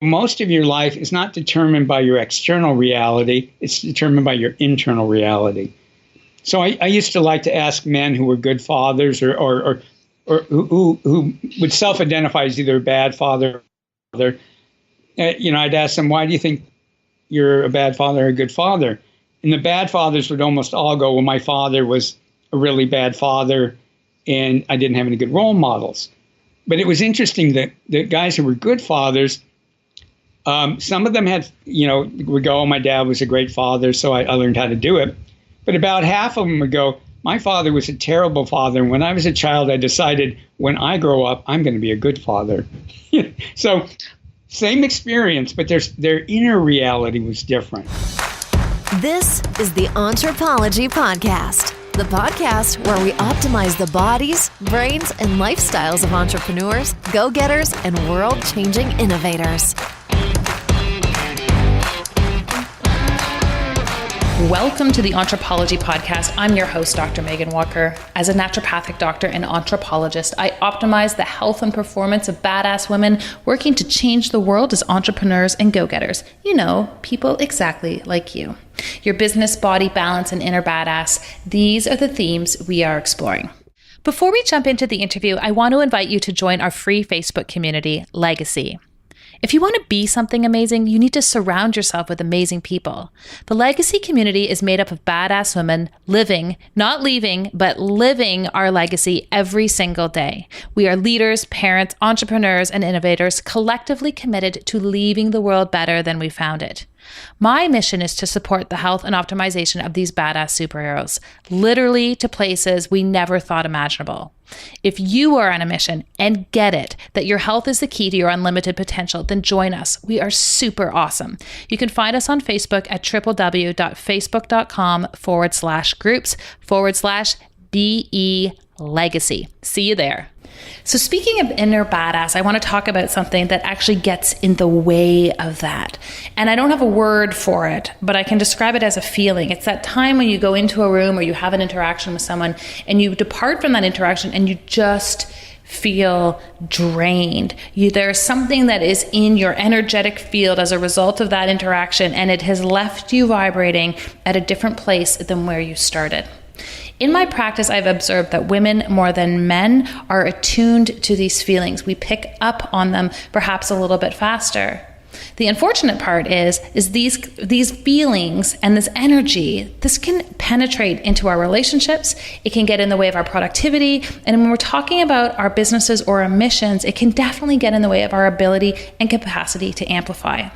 most of your life is not determined by your external reality. It's determined by your internal reality. So I used to like to ask men who were good fathers or who would self-identify as either a bad father or mother. I'd ask them, why do you think you're a bad father or a good father? And the bad fathers would almost all go, well, my father was a really bad father and I didn't have any good role models. But it was interesting that the guys who were good fathers, some of them had, would go, oh, my dad was a great father, so I learned how to do it. But about half of them would go, my father was a terrible father. And when I was a child, I decided when I grow up, I'm going to be a good father. So same experience, but their inner reality was different. This is the Anthropology Podcast, the podcast where we optimize the bodies, brains, and lifestyles of entrepreneurs, go-getters, and world-changing innovators. Welcome to the Anthropology Podcast. I'm your host, Dr. Megan Walker. As a naturopathic doctor and anthropologist, I optimize the health and performance of badass women working to change the world as entrepreneurs and go-getters. People exactly like you. Your business, body, balance, and inner badass. These are the themes we are exploring. Before we jump into the interview, I want to invite you to join our free Facebook community, Legacy. If you want to be something amazing, you need to surround yourself with amazing people. The Legacy community is made up of badass women living, not leaving, but living our legacy every single day. We are leaders, parents, entrepreneurs, and innovators collectively committed to leaving the world better than we found it. My mission is to support the health and optimization of these badass superheroes, literally to places we never thought imaginable. If you are on a mission and get it that your health is the key to your unlimited potential, then join us. We are super awesome. You can find us on Facebook at www.facebook.com/groups/BE Legacy. See you there. So speaking of inner badass, I want to talk about something that actually gets in the way of that. And I don't have a word for it, but I can describe it as a feeling. It's that time when you go into a room or you have an interaction with someone and you depart from that interaction and you just feel drained. There's something that is in your energetic field as a result of that interaction, and it has left you vibrating at a different place than where you started. In my practice, I've observed that women more than men are attuned to these feelings. We pick up on them perhaps a little bit faster. The unfortunate part is these feelings and this energy, this can penetrate into our relationships. It can get in the way of our productivity. And when we're talking about our businesses or our missions, it can definitely get in the way of our ability and capacity to amplify.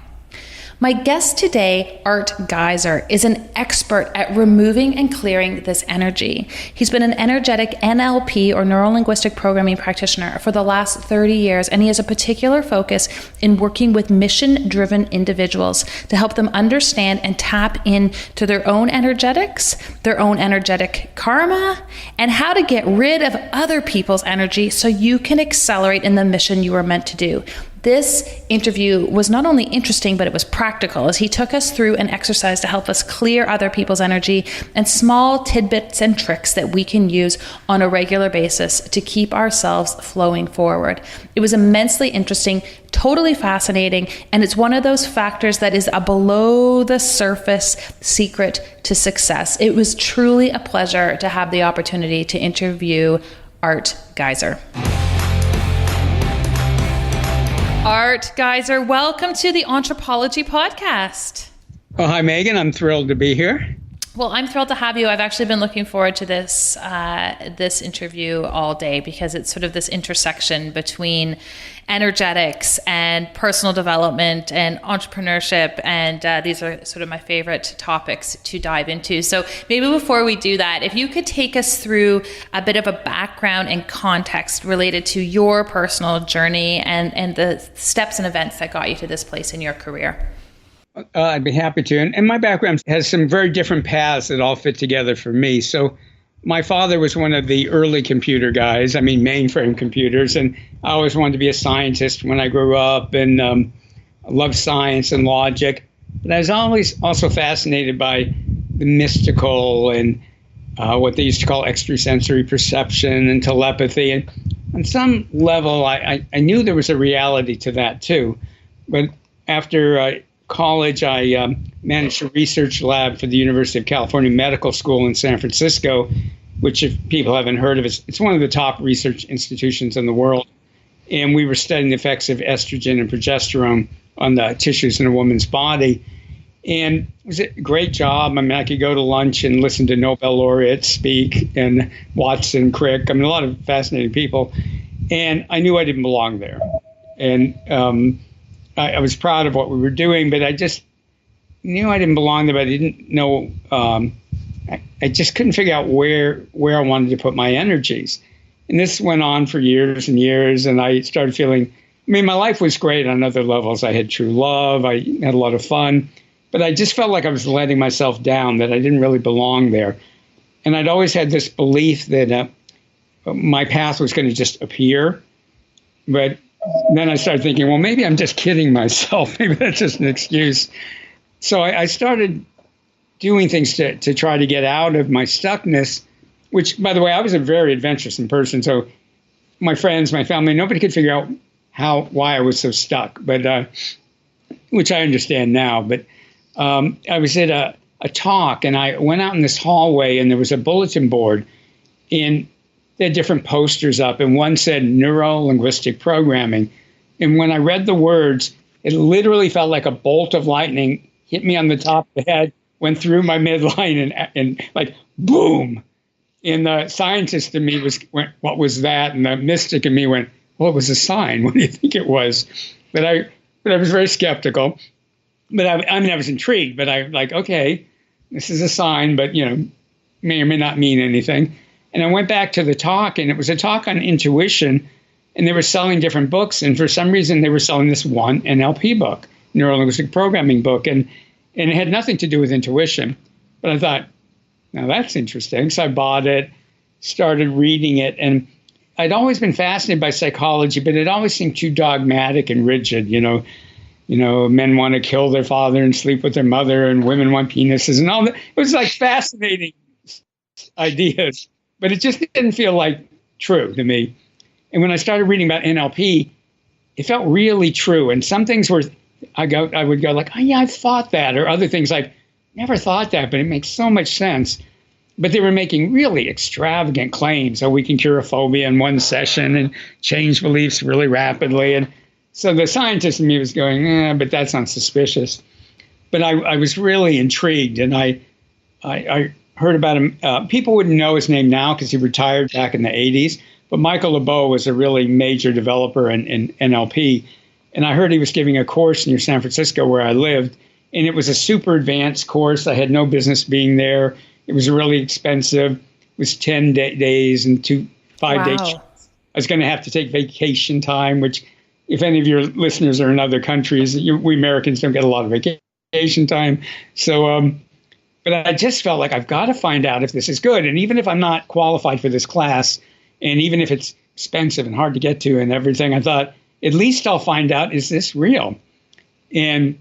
My guest today, Art Giser, is an expert at removing and clearing this energy. He's been an Energetic NLP or Neuro-Linguistic programming practitioner for the last 30 years, and he has a particular focus in working with mission-driven individuals to help them understand and tap into their own energetics, their own energetic karma, and how to get rid of other people's energy so you can accelerate in the mission you were meant to do. This interview was not only interesting, but it was practical as he took us through an exercise to help us clear other people's energy and small tidbits and tricks that we can use on a regular basis to keep ourselves flowing forward. It was immensely interesting, totally fascinating, and it's one of those factors that is a below the surface secret to success. It was truly a pleasure to have the opportunity to interview Art Giser. Art Giser, welcome to the Anthropology Podcast. Well, hi, Megan. I'm thrilled to be here. Well, I'm thrilled to have you. I've actually been looking forward to this interview all day because it's sort of this intersection between energetics and personal development and entrepreneurship, and these are sort of my favorite topics to dive into. So maybe before we do that, if you could take us through a bit of a background and context related to your personal journey and the steps and events that got you to this place in your career. I'd be happy to. And my background has some very different paths that all fit together for me. So my father was one of the early computer guys, mainframe computers. And I always wanted to be a scientist when I grew up, and I loved science and logic. But I was always also fascinated by the mystical and what they used to call extrasensory perception and telepathy. And on some level, I knew there was a reality to that too. But after college, I managed a research lab for the University of California Medical School in San Francisco, which, if people haven't heard of, it's one of the top research institutions in the world. And we were studying the effects of estrogen and progesterone on the tissues in a woman's body. And it was a great job. I mean, I could go to lunch and listen to Nobel laureates speak and Watson, Crick. I mean, a lot of fascinating people. And I knew I didn't belong there. And I was proud of what we were doing, but I just knew I didn't belong there, but I didn't know. I just couldn't figure out where I wanted to put my energies. And this went on for years and years, and I started feeling, I mean, my life was great on other levels. I had true love. I had a lot of fun. But I just felt like I was letting myself down, that I didn't really belong there. And I'd always had this belief that my path was going to just appear. But then I started thinking, well, maybe I'm just kidding myself. Maybe that's just an excuse. So I started doing things to try to get out of my stuckness, which, by the way, I was a very adventurous person. So my friends, my family, nobody could figure out why I was so stuck, but which I understand now. But I was at a talk, and I went out in this hallway, and there was a bulletin board, and they had different posters up, and one said Neuro-Linguistic programming. And when I read the words, it literally felt like a bolt of lightning hit me on the top of the head, went through my midline, and like, boom. And the scientist in me went, what was that? And the mystic in me went, well, it was a sign. What do you think it was? But I was very skeptical. But I was intrigued. But I like, okay, this is a sign, but may or may not mean anything. And I went back to the talk, and it was a talk on intuition, and they were selling different books. And for some reason, they were selling this one NLP book, Neuro-Linguistic Programming book, and it had nothing to do with intuition. But I thought, now that's interesting. So I bought it, started reading it, and I'd always been fascinated by psychology, but it always seemed too dogmatic and rigid. Men want to kill their father and sleep with their mother, and women want penises and all that. It was like fascinating ideas, but it just didn't feel like true to me. And when I started reading about NLP, it felt really true. And some things were, I would go like, oh yeah, I've thought that, or other things like, never thought that, but it makes so much sense. But they were making really extravagant claims. So we can cure a phobia in one session and change beliefs really rapidly. And so the scientist in me was going, but that sounds suspicious. But I was really intrigued, and I heard about him. People wouldn't know his name now because he retired back in the 80s. But Michael LeBeau was a really major developer in NLP. And I heard he was giving a course near San Francisco where I lived. And it was a super advanced course. I had no business being there. It was really expensive. It was 10 days and 5 days. I was going to have to take vacation time, which, if any of your listeners are in other countries, we Americans don't get a lot of vacation time. So, but I just felt like I've got to find out if this is good. And even if I'm not qualified for this class, and even if it's expensive and hard to get to and everything, I thought, at least I'll find out, is this real? And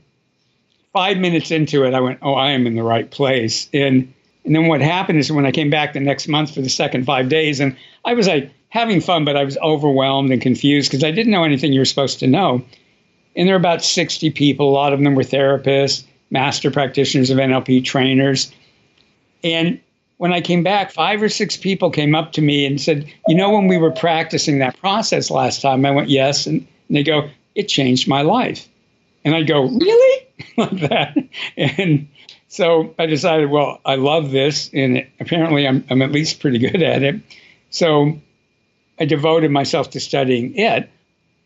5 minutes into it, I went, oh, I am in the right place. And then what happened is when I came back the next month for the second 5 days, and I was like having fun, but I was overwhelmed and confused because I didn't know anything you were supposed to know. And there were about 60 people. A lot of them were therapists, master practitioners of NLP, trainers. And when I came back, 5 or 6 people came up to me and said, when we were practicing that process last time? I went, yes. And they go, it changed my life. And I'd go, really? Like that. And so I decided, well, I love this, and apparently I'm at least pretty good at it. So I devoted myself to studying it.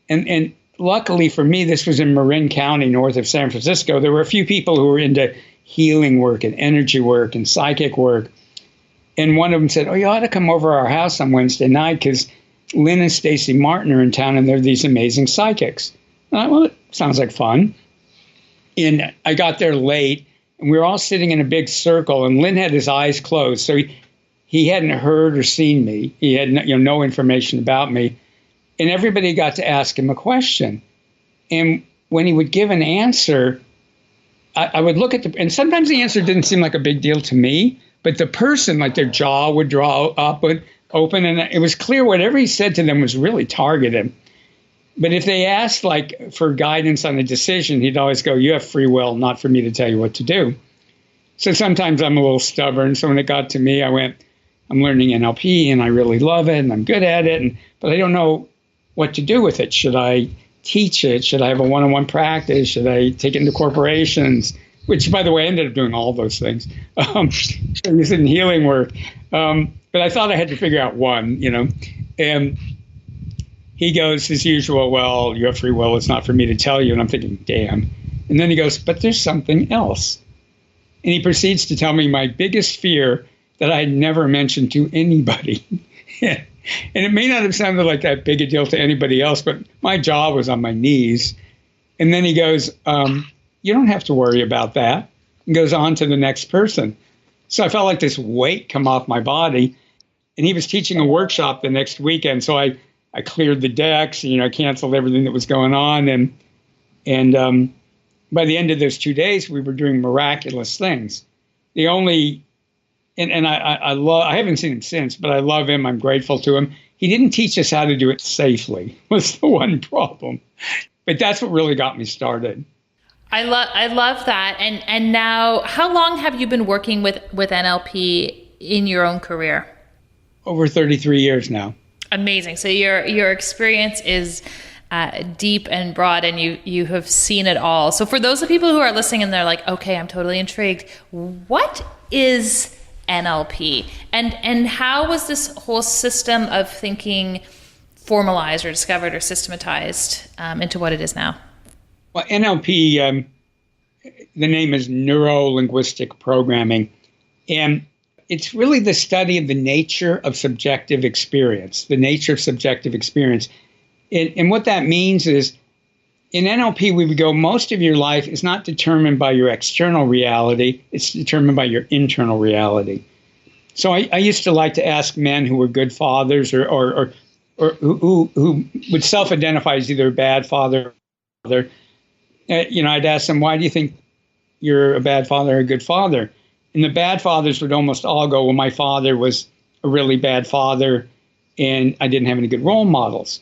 And luckily for me, this was in Marin County, north of San Francisco. There were a few people who were into healing work and energy work and psychic work. And one of them said, oh, you ought to come over to our house on Wednesday night because Lynn and Stacy Martin are in town, and they're these amazing psychics. And I thought, well, it sounds like fun. And I got there late, and we were all sitting in a big circle, and Lynn had his eyes closed. So he hadn't heard or seen me. He had no information about me. And everybody got to ask him a question. And when he would give an answer, I would look at and sometimes the answer didn't seem like a big deal to me, but the person, like their jaw would draw up and open, and it was clear whatever he said to them was really targeted. But if they asked like for guidance on a decision, he'd always go, "You have free will, not for me to tell you what to do." So sometimes I'm a little stubborn. So when it got to me, I went, "I'm learning NLP and I really love it and I'm good at it, but I don't know what to do with it. Should I teach it? Should I have a one-on-one practice? Should I take it into corporations?" Which, by the way, I ended up doing all those things. Use it in healing work. But I thought I had to figure out one, And he goes, as usual, "Well, you have free will. It's not for me to tell you." And I'm thinking, damn. And then he goes, "But there's something else." And he proceeds to tell me my biggest fear that I had never mentioned to anybody. And it may not have sounded like that big a deal to anybody else, but my jaw was on my knees. And then he goes, "You don't have to worry about that," and goes on to the next person. So I felt like this weight come off my body. And he was teaching a workshop the next weekend. So I cleared the decks, canceled everything that was going on. And by the end of those 2 days, we were doing miraculous things. The only, and I haven't seen him since, but I love him. I'm grateful to him. He didn't teach us how to do it safely, was the one problem. But that's what really got me started. I love that. And now, how long have you been working with NLP in your own career? Over 33 years now. Amazing. So your experience is deep and broad, and you have seen it all. So for those of people who are listening and they're like, okay, I'm totally intrigued. What is NLP? And how was this whole system of thinking formalized or discovered or systematized into what it is now? Well, NLP, the name is Neuro-Linguistic Programming. And it's really the study of the nature of subjective experience, And what that means is, in NLP, we would go, most of your life is not determined by your external reality, it's determined by your internal reality. So I used to like to ask men who were good fathers or who would self-identify as either a bad father or mother. I'd ask them, "Why do you think you're a bad father or a good father?" And the bad fathers would almost all go, "Well, my father was a really bad father and I didn't have any good role models."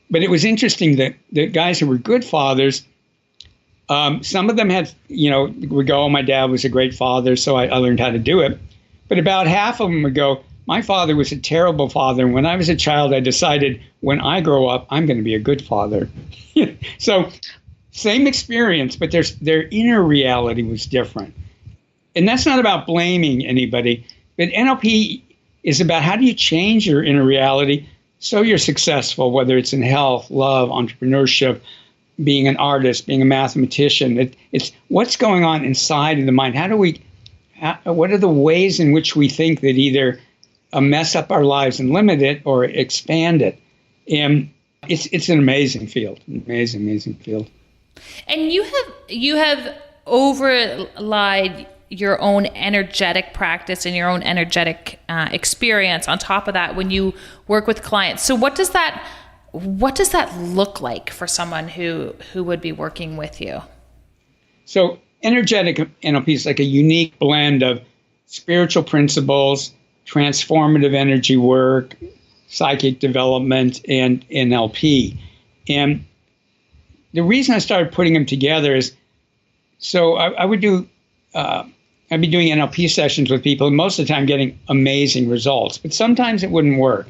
But it was interesting that the guys who were good fathers, some of them had, would go, "Oh, my dad was a great father, so I learned how to do it." But about half of them would go, "My father was a terrible father. And when I was a child, I decided when I grow up, I'm going to be a good father." So same experience, but their inner reality was different. And that's not about blaming anybody, but NLP is about how do you change your inner reality so you're successful, whether it's in health, love, entrepreneurship, being an artist, being a mathematician. It's what's going on inside of the mind. What are the ways in which we think that either mess up our lives and limit it or expand it? And it's an amazing field, amazing field. And you have overlaid your own energetic practice and your own energetic experience on top of that when you work with clients. So what does that look like for someone who would be working with you? So energetic NLP is like a unique blend of spiritual principles, transformative energy work, psychic development, and NLP. And the reason I started putting them together is, so I would do, I'd be doing NLP sessions with people, and most of the time getting amazing results, but sometimes it wouldn't work.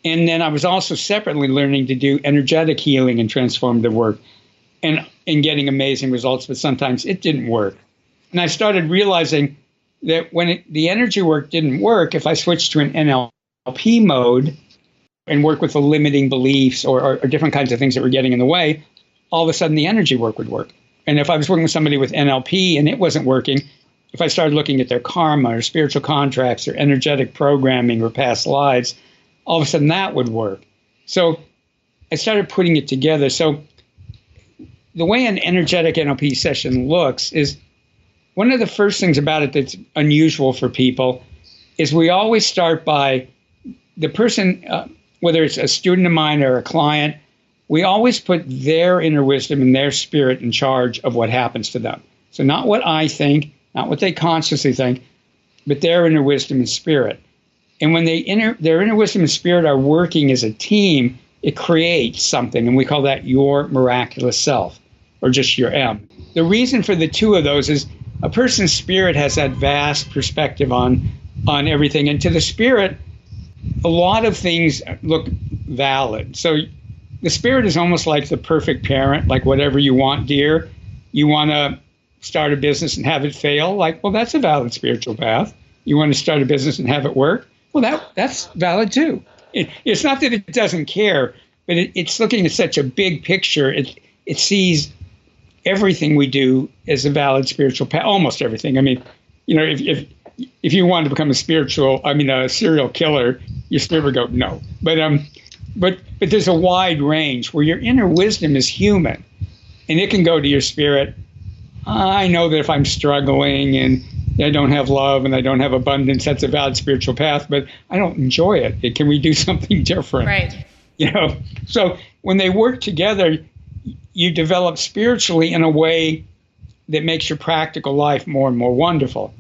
And then I was also separately learning to do energetic healing and transformative work and getting amazing results, but sometimes it didn't work. And I started realizing that when the energy work didn't work, if I switched to an NLP mode and work with the limiting beliefs or different kinds of things that were getting in the way, all of a sudden the energy work would work. And if I was working with somebody with NLP and it wasn't working, if I started looking at their karma or spiritual contracts or energetic programming or past lives, all of a sudden that would work. So I started putting it together. So the way an energetic NLP session looks is, one of the first things about it that's unusual for people is we always start by the person, whether it's a student of mine or a client, we always put their inner wisdom and their spirit in charge of what happens to them. So not what I think, not what they consciously think, but their inner wisdom and spirit. And when their inner wisdom and spirit are working as a team, it creates something, and we call that your miraculous self, or just your M. The reason for the two of those is a person's spirit has that vast perspective on everything, and to the spirit, a lot of things look valid. So the spirit is almost like the perfect parent, like whatever you want, dear. You want to start a business and have it fail, like, well, that's a valid spiritual path. You want to start a business and have it work, well, that's valid too. It's not that it doesn't care, but it's looking at such a big picture. It sees everything we do as a valid spiritual path, almost everything. I mean, if you wanted to become a serial killer, your spirit would go, no. But there's a wide range where your inner wisdom is human, and it can go to your spirit. I know that if I'm struggling and I don't have love and I don't have abundance, that's a valid spiritual path, but I don't enjoy it. Can we do something different? Right. So when they work together, you develop spiritually in a way that makes your practical life more and more wonderful.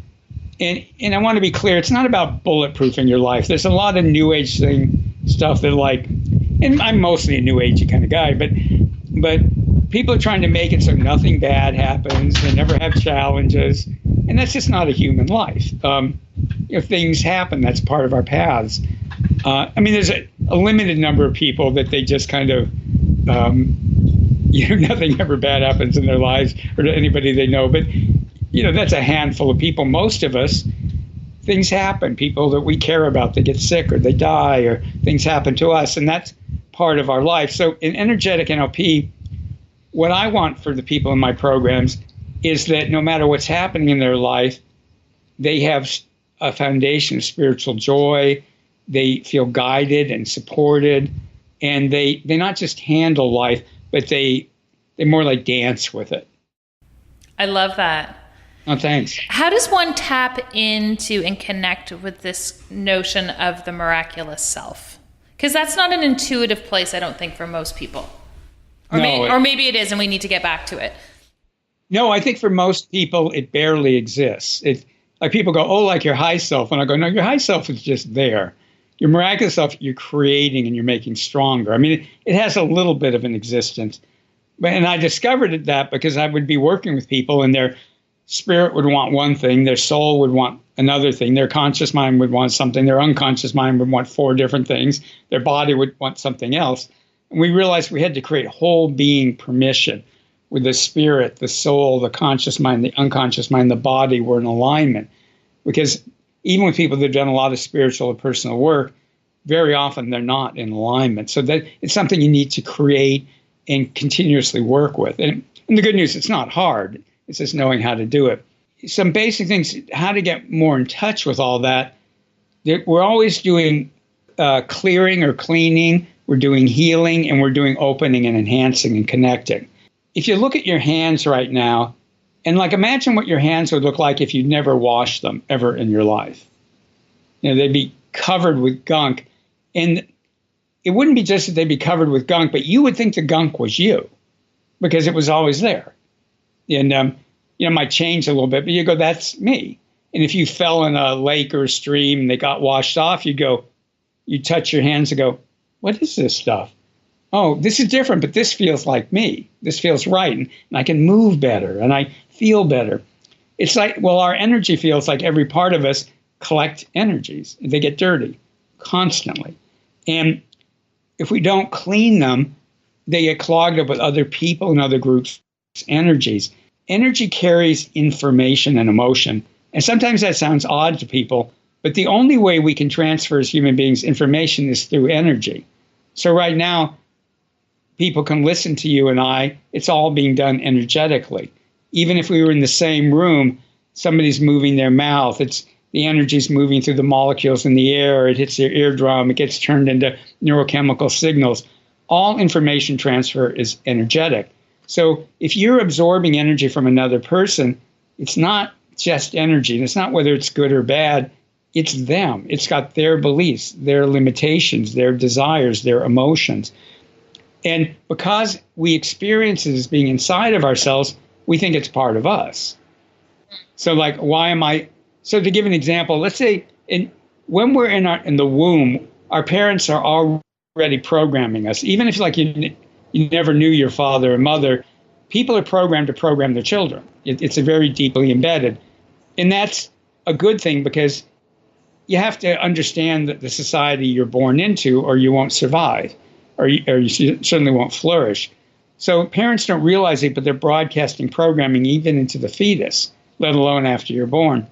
And I want to be clear, it's not about bulletproofing your life. There's a lot of new age stuff that and I'm mostly a new agey kind of guy, but people are trying to make it so nothing bad happens. They never have challenges. And that's just not a human life. Things happen. That's part of our paths. There's a limited number of people that they just kind of, nothing ever bad happens in their lives or to anybody they know. But, that's a handful of people. Most of us, things happen. People that we care about, they get sick or they die or things happen to us. And that's part of our life. So in Energetic NLP, what I want for the people in my programs is that no matter what's happening in their life, they have a foundation of spiritual joy. They feel guided and supported, and they not just handle life, but they more like dance with it. I love that. Oh, thanks. How does one tap into and connect with this notion of the miraculous self? Because that's not an intuitive place, I don't think, for most people. Or maybe it is, and we need to get back to it. No, I think for most people, it barely exists. Like people go, oh, like your high self. And I go, no, your high self is just there. Your miraculous self, you're creating and you're making stronger. It has a little bit of an existence. And I discovered that because I would be working with people and their spirit would want one thing, their soul would want another thing, their conscious mind would want something, their unconscious mind would want 4 different things, their body would want something else. And we realized we had to create whole being permission with the spirit, the soul, the conscious mind, the unconscious mind, the body were in alignment. Because even with people that have done a lot of spiritual or personal work, very often they're not in alignment. So that it's something you need to create and continuously work with. And the good news, it's not hard. It's just knowing how to do it. Some basic things, how to get more in touch with all that. We're always doing clearing or cleaning. We're doing healing, and we're doing opening and enhancing and connecting. If you look at your hands right now, and imagine what your hands would look like if you'd never washed them ever in your life. They'd be covered with gunk. And it wouldn't be just that they'd be covered with gunk, but you would think the gunk was you because it was always there. And, it might change a little bit, but you go, that's me. And if you fell in a lake or a stream and they got washed off, you'd touch your hands and go, what is this stuff? Oh, this is different, but this feels like me. This feels right. And I can move better and I feel better. It's like, our energy feels like every part of us collect energies. They get dirty constantly. And if we don't clean them, they get clogged up with other people and other groups' energies. Energy carries information and emotion. And sometimes that sounds odd to people, but the only way we can transfer as human beings information is through energy. So right now, people can listen to you and I. It's all being done energetically. Even if we were in the same room, somebody's moving their mouth. The energy's moving through the molecules in the air. It hits their eardrum. It gets turned into neurochemical signals. All information transfer is energetic. So if you're absorbing energy from another person, it's not just energy. And it's not whether it's good or bad. It's them. It's got their beliefs, their limitations, their desires, their emotions. And because we experience it as being inside of ourselves, we think it's part of us. So so to give an example, let's say when we're in the womb, our parents are already programming us. Even if like you never knew your father or mother, people are programmed to program their children. It's a very deeply embedded. And that's a good thing, because you have to understand that the society you're born into, or you won't survive, or you certainly won't flourish. So parents don't realize it, but they're broadcasting programming even into the fetus, let alone after you're born.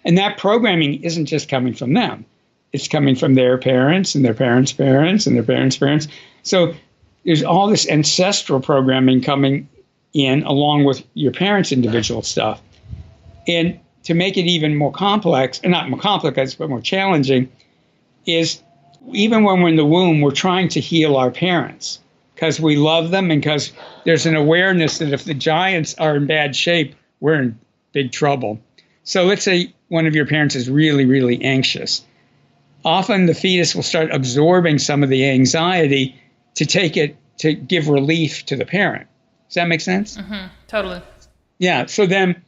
And that programming isn't just coming from them. It's coming from their parents and their parents' parents and their parents' parents. So there's all this ancestral programming coming in along with your parents' individual stuff. And to make it even more complex, and not more complex, but more challenging, is even when we're in the womb, we're trying to heal our parents because we love them, and because there's an awareness that if the giants are in bad shape, we're in big trouble. So let's say one of your parents is really, really anxious. Often the fetus will start absorbing some of the anxiety to take it, to give relief to the parent. Does that make sense? Mm-hmm. Totally. Yeah. So then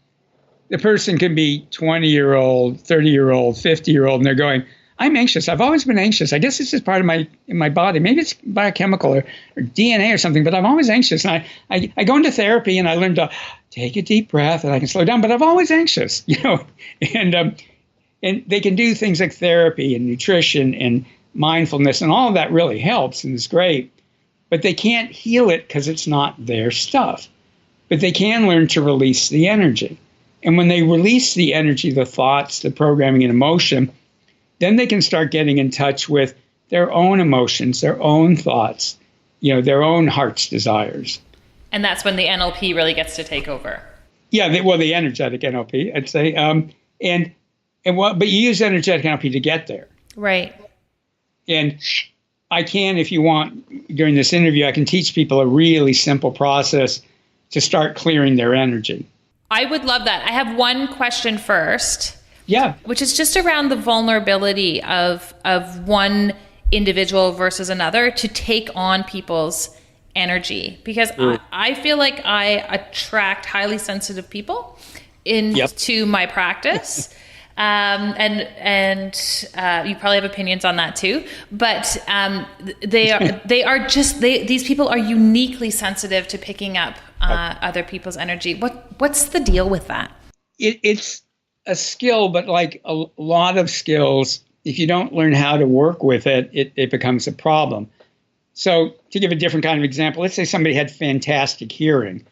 the person can be 20-year-old, 30-year-old, 50-year-old, and they're going, I'm anxious. I've always been anxious. I guess this is part of my body. Maybe it's biochemical or DNA or something, but I'm always anxious. And I go into therapy and I learn to take a deep breath and I can slow down, but I'm always anxious, and they can do things like therapy and nutrition and mindfulness, and all of that really helps and is great, but they can't heal it because it's not their stuff. But they can learn to release the energy. And when they release the energy, the thoughts, the programming and emotion, then they can start getting in touch with their own emotions, their own thoughts, their own heart's desires. And that's when the NLP really gets to take over. Yeah, the energetic NLP, I'd say. But you use energetic NLP to get there. Right. And I can, if you want, during this interview, I can teach people a really simple process to start clearing their energy. I would love that. I have one question first. Yeah. Which is just around the vulnerability of one individual versus another to take on people's energy. Because I feel like I attract highly sensitive people into my practice. And you probably have opinions on that too, but these people are uniquely sensitive to picking up other people's energy. What's the deal with that? It's a skill, but like a lot of skills, if you don't learn how to work with it, it becomes a problem. So to give a different kind of example, let's say somebody had fantastic hearing.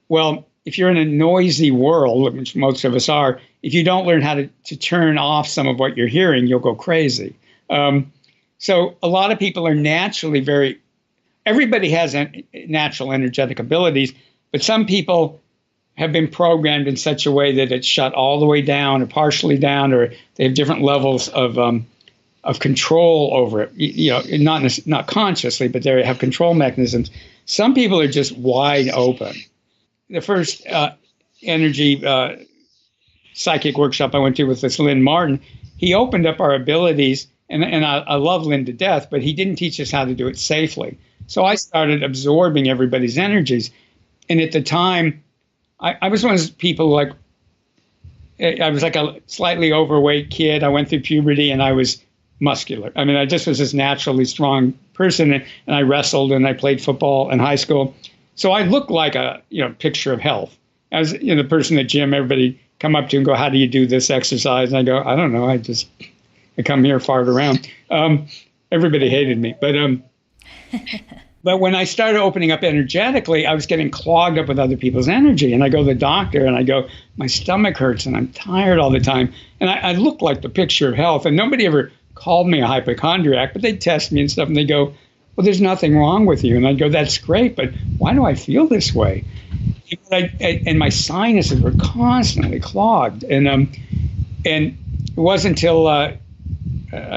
Well, if you're in a noisy world, which most of us are, if you don't learn how to turn off some of what you're hearing, you'll go crazy. So a lot of people are naturally everybody has natural energetic abilities, but some people have been programmed in such a way that it's shut all the way down or partially down, or they have different levels of control over it. Not consciously, but they have control mechanisms. Some people are just wide open. The first energy psychic workshop I went to with this Lynn Martin, he opened up our abilities, and I love Lynn to death, but he didn't teach us how to do it safely. So I started absorbing everybody's energies. And at the time, I was one of those people I was like a slightly overweight kid. I went through puberty and I was muscular. I mean, I just was this naturally strong person, and I wrestled and I played football in high school. So I looked like a picture of health. I was the person at gym, everybody come up to and go, how do you do this exercise? And I go, I don't know. I come here, fart around. Everybody hated me. But when I started opening up energetically, I was getting clogged up with other people's energy. And I go to the doctor and I go, my stomach hurts and I'm tired all the time. And I look like the picture of health. And nobody ever called me a hypochondriac, but they'd test me and stuff. And they go, well, there's nothing wrong with you. And I'd go, that's great, but why do I feel this way? And my sinuses were constantly clogged. And it wasn't until I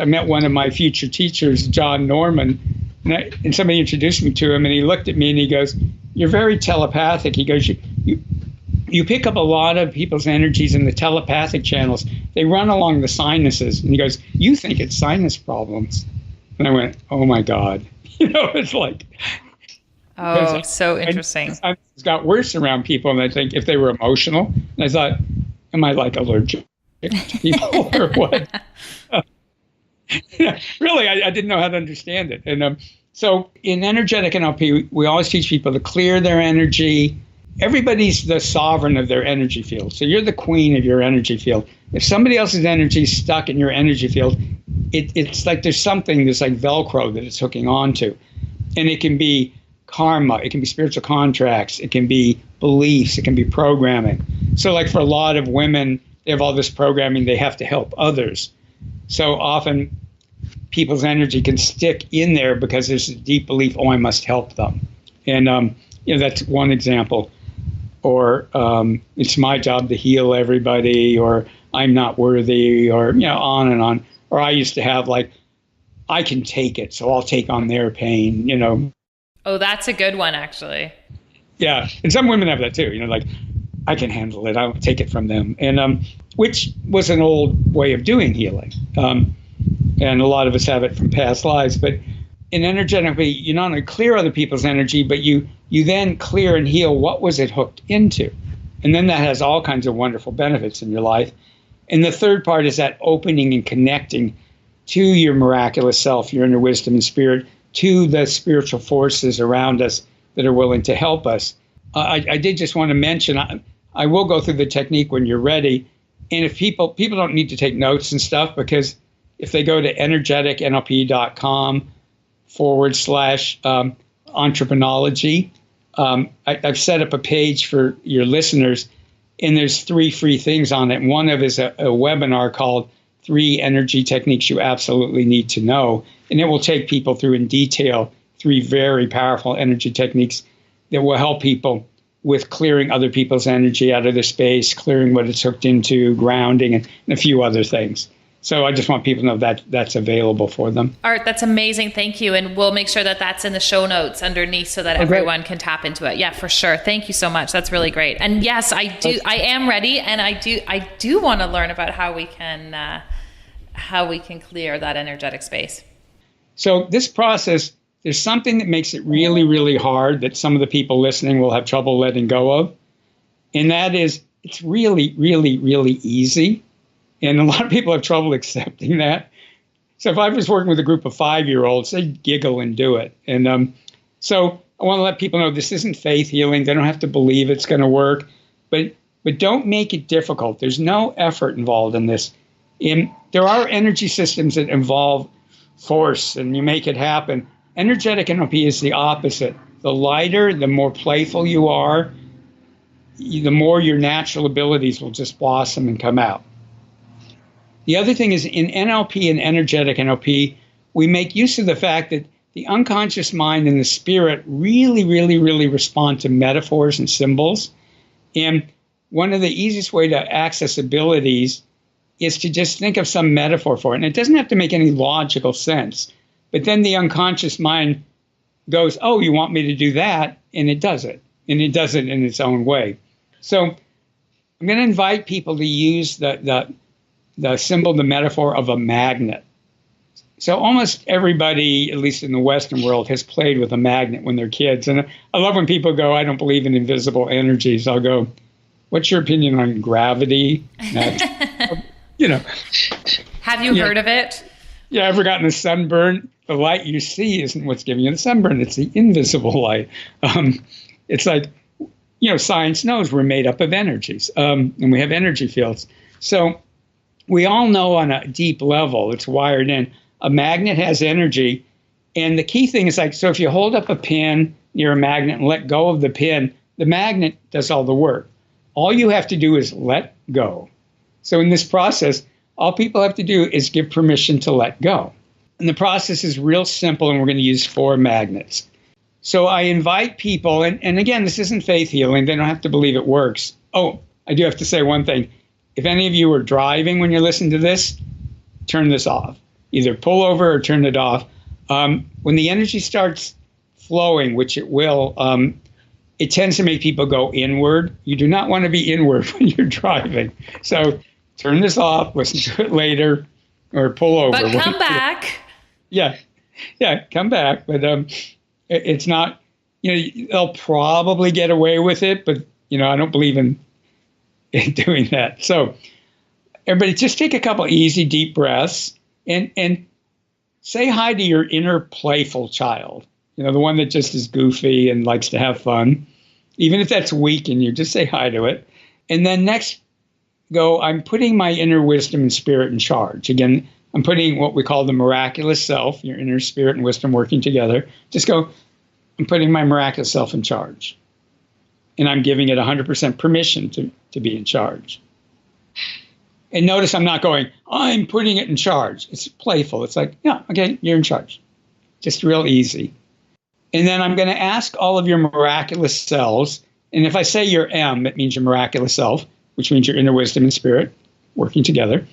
met one of my future teachers, John Norman, and somebody introduced me to him, and he looked at me and he goes, you're very telepathic. He goes, you pick up a lot of people's energies in the telepathic channels. They run along the sinuses. And he goes, you think it's sinus problems. And I went, oh my God. It's like, oh, so interesting. It's got worse around people, and I think if they were emotional, and I thought, am I like allergic to people or what? Really, I didn't know how to understand it. And so in energetic NLP, we always teach people to clear their energy. Everybody's the sovereign of their energy field. So you're the queen of your energy field. If somebody else's energy is stuck in your energy field, it's like there's like Velcro that it's hooking onto. And it can be karma, it can be spiritual contracts, it can be beliefs, it can be programming. So like for a lot of women, they have all this programming, they have to help others. So often people's energy can stick in there because there's a deep belief, oh, I must help them. And that's one example. Or it's my job to heal everybody, or I'm not worthy, or on and on. Or I used to have like, I can take it, so I'll take on their pain, Oh, that's a good one, actually. Yeah, and some women have that too, like, I can handle it, I'll take it from them. And which was an old way of doing healing. And a lot of us have it from past lives. But in energetically, you not only clear other people's energy, but you then clear and heal what was it hooked into. And then that has all kinds of wonderful benefits in your life. And the third part is that opening and connecting to your miraculous self, your inner wisdom and spirit, to the spiritual forces around us that are willing to help us. I did just want to mention, I will go through the technique when you're ready. And if people don't need to take notes and stuff, because if they go to energeticnlp.com/entrepreneurology, I've set up a page for your listeners, and there's 3 free things on it. And one of it is a webinar called 3 Energy Techniques You Absolutely Need to Know. And it will take people through in detail 3 very powerful energy techniques that will help people with clearing other people's energy out of their space, clearing what it's hooked into, grounding, and a few other things. So I just want people to know that that's available for them. Art, that's amazing. Thank you. And we'll make sure that that's in the show notes underneath so that everyone can tap into it. Yeah, for sure. Thank you so much. That's really great. And yes, I am ready. And I do want to learn about how we can clear that energetic space. So this process, there's something that makes it really, really hard that some of the people listening will have trouble letting go of. And that is, it's really, really, really easy. And a lot of people have trouble accepting that. So if I was working with a group of 5-year-olds, they'd giggle and do it. And so I want to let people know this isn't faith healing. They don't have to believe it's going to work. But don't make it difficult. There's no effort involved in this. There are energy systems that involve force, and you make it happen. Energetic NLP is the opposite. The lighter, the more playful you are, the more your natural abilities will just blossom and come out. The other thing is in NLP and energetic NLP, we make use of the fact that the unconscious mind and the spirit really, really, really respond to metaphors and symbols. And one of the easiest way to access abilities is to just think of some metaphor for it. And it doesn't have to make any logical sense. But then the unconscious mind goes, oh, you want me to do that? And it does it. And it does it in its own way. So I'm going to invite people to use the symbol, the metaphor of a magnet. So almost everybody, at least in the Western world, has played with a magnet when they're kids. And I love when people go, I don't believe in invisible energies. I'll go, what's your opinion on gravity? Have you heard of it? Yeah, ever gotten a sunburn? The light you see isn't what's giving you the sunburn. It's the invisible light. It's like, science knows we're made up of energies, and we have energy fields. So we all know on a deep level, it's wired in, a magnet has energy. And the key thing is so if you hold up a pin near a magnet and let go of the pin, the magnet does all the work. All you have to do is let go. So in this process, all people have to do is give permission to let go. And the process is real simple, and we're going to use 4 magnets. So I invite people, and again, this isn't faith healing. They don't have to believe it works. Oh, I do have to say one thing. If any of you are driving when you're listening to this, turn this off. Either pull over or turn it off. When the energy starts flowing, which it will, it tends to make people go inward. You do not want to be inward when you're driving. So turn this off, listen to it later, or pull over. But come back. Yeah, come back. But it's not, they'll probably get away with it, but, I don't believe in doing that. So everybody just take a couple easy, deep breaths. And say hi to your inner playful child, the one that just is goofy and likes to have fun. Even if that's weak in you, just say hi to it. And then next, go, I'm putting my inner wisdom and spirit in charge. Again, I'm putting what we call the miraculous self, your inner spirit and wisdom working together. Just go, I'm putting my miraculous self in charge. And I'm giving it 100% permission to be in charge. And notice I'm not going, I'm putting it in charge. It's playful. It's like, yeah, okay, you're in charge. Just real easy. And then I'm going to ask all of your miraculous selves. And if I say your M, it means your miraculous self, which means your inner wisdom and spirit working together.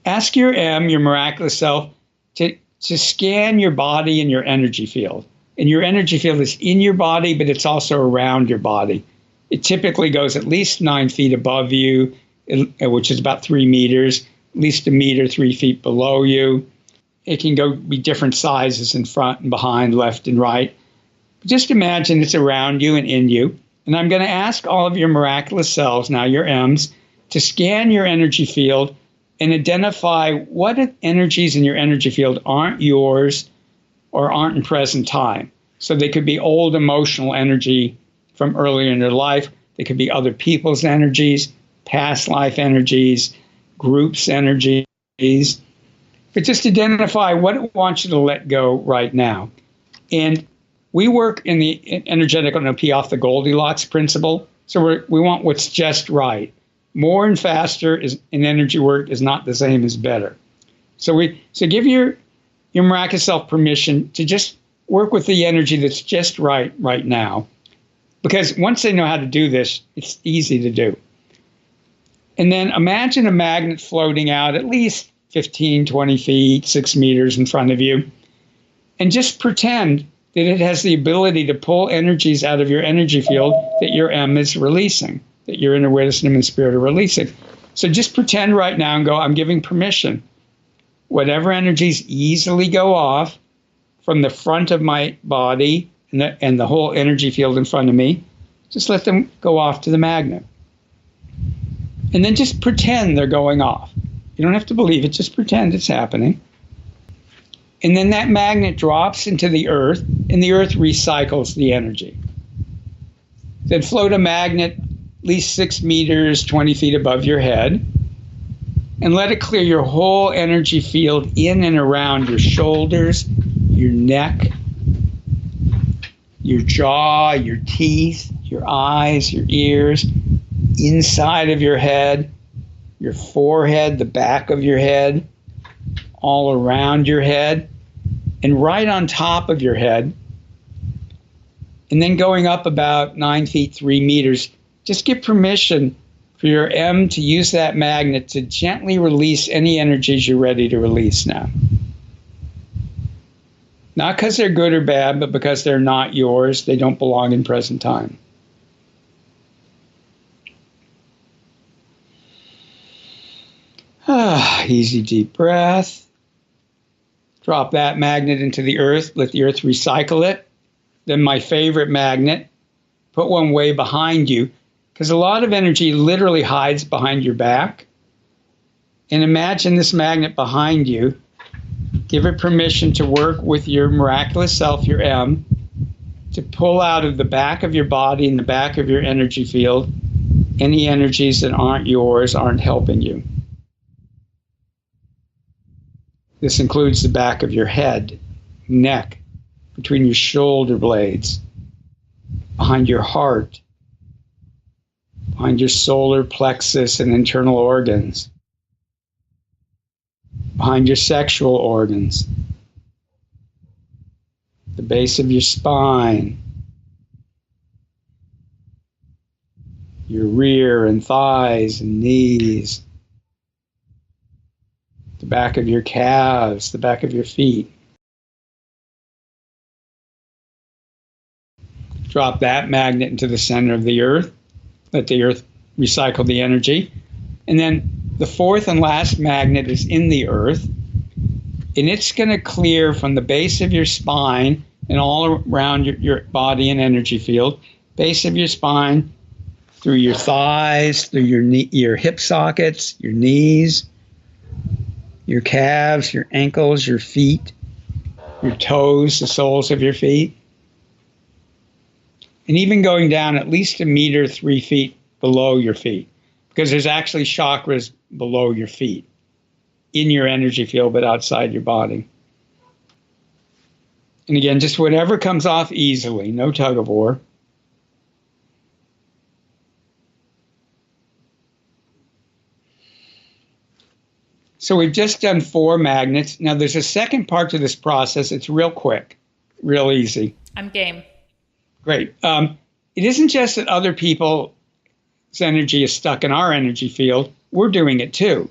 Ask your M, your miraculous self, to scan your body and your energy field. And your energy field is in your body, but it's also around your body. It typically goes at least 9 feet above you, which is about 3 meters, at least 1 meter, 3 feet below you. It can be different sizes in front and behind, left and right. Just imagine it's around you and in you. And I'm going to ask all of your miraculous selves, now your M's, to scan your energy field and identify what energies in your energy field aren't yours or aren't in present time. So they could be old emotional energy from earlier in your life. They could be other people's energies, past life energies, groups energies. But just identify what it wants you to let go right now. And we work in the Energetic NLP off the Goldilocks principle. So we want what's just right. More and faster in energy work is not the same as better. So give your miraculous self permission to just work with the energy that's just right now. Because once they know how to do this, it's easy to do. And then imagine a magnet floating out at least 15, 20 feet, 6 meters in front of you. And just pretend that it has the ability to pull energies out of your energy field that your M is releasing, that your inner wisdom and spirit are releasing. So just pretend right now and go, I'm giving permission. Whatever energies easily go off from the front of my body and the whole energy field in front of me, just let them go off to the magnet. And then just pretend they're going off. You don't have to believe it, just pretend it's happening. And then that magnet drops into the earth, and the earth recycles the energy. Then float a magnet at least 6 meters, 20 feet above your head, and let it clear your whole energy field in and around your shoulders, your neck, your jaw, your teeth, your eyes, your ears, inside of your head, your forehead, the back of your head, all around your head, and right on top of your head. And then going up about 9 feet, 3 meters, just give permission for your M to use that magnet to gently release any energies you're ready to release now. Not because they're good or bad, but because they're not yours. They don't belong in present time. Easy, deep breath. Drop that magnet into the earth. Let the earth recycle it. Then my favorite magnet, put one way behind you, because a lot of energy literally hides behind your back. And imagine this magnet behind you. Give it permission to work with your miraculous self, your M, to pull out of the back of your body and the back of your energy field any energies that aren't yours, aren't helping you. This includes the back of your head, neck, between your shoulder blades, behind your heart, behind your solar plexus and internal organs, behind your sexual organs, the base of your spine, your rear and thighs and knees, the back of your calves, the back of your feet. Drop that magnet into the center of the earth. Let the earth recycle the energy. And then the fourth and last magnet is in the earth. And it's going to clear from the base of your spine and all around your body and energy field, base of your spine, through your thighs, through your hip sockets, your knees, your calves, your ankles, your feet, your toes, the soles of your feet. And even going down at least 1 meter, 3 feet below your feet, because there's actually chakras below your feet, in your energy field, but outside your body. And again, just whatever comes off easily, no tug of war. So we've just done 4 magnets. Now there's a second part to this process. It's real quick, real easy. I'm game. Great. It isn't just that other people's energy is stuck in our energy field. We're doing it too.